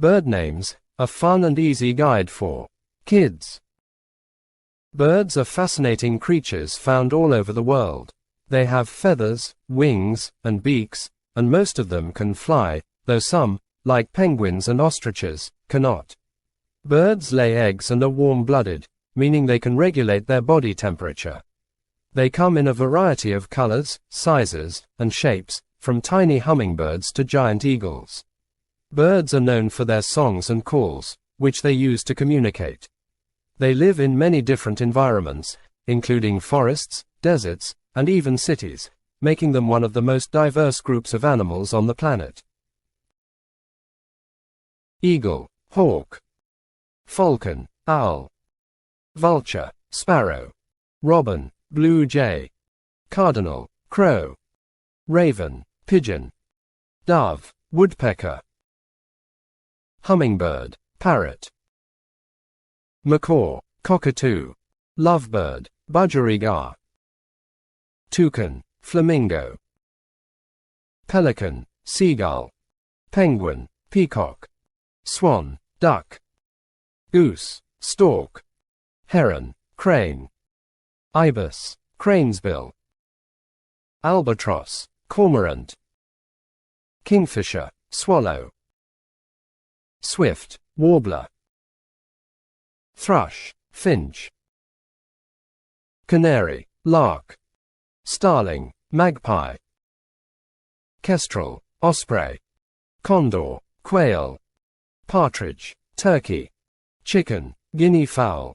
Bird names, a fun and easy guide for kids. Birds are fascinating creatures found all over the world. They have feathers, wings, and beaks, and most of them can fly, though some, like penguins and ostriches, cannot. Birds lay eggs and are warm-blooded, meaning they can regulate their body temperature. They come in a variety of colors, sizes, and shapes, from tiny hummingbirds to giant eagles. Birds are known for their songs and calls, which they use to communicate. They live in many different environments, including forests, deserts, and even cities, making them one of the most diverse groups of animals on the planet. Eagle, hawk. Falcon, owl. Vulture, sparrow. Robin, blue jay. Cardinal, crow. Raven, pigeon. Dove, woodpecker. Hummingbird, parrot. Macaw, cockatoo. Lovebird, budgerigar. Toucan, flamingo. Pelican, seagull. Penguin, peacock. Swan, duck. Goose, stork. Heron, crane. Ibis, cranesbill. Albatross, cormorant. Kingfisher, swallow. Swift, warbler. Thrush, finch. Canary, lark. Starling, magpie. Kestrel, osprey. Condor, quail. Partridge, turkey. Chicken, guinea fowl.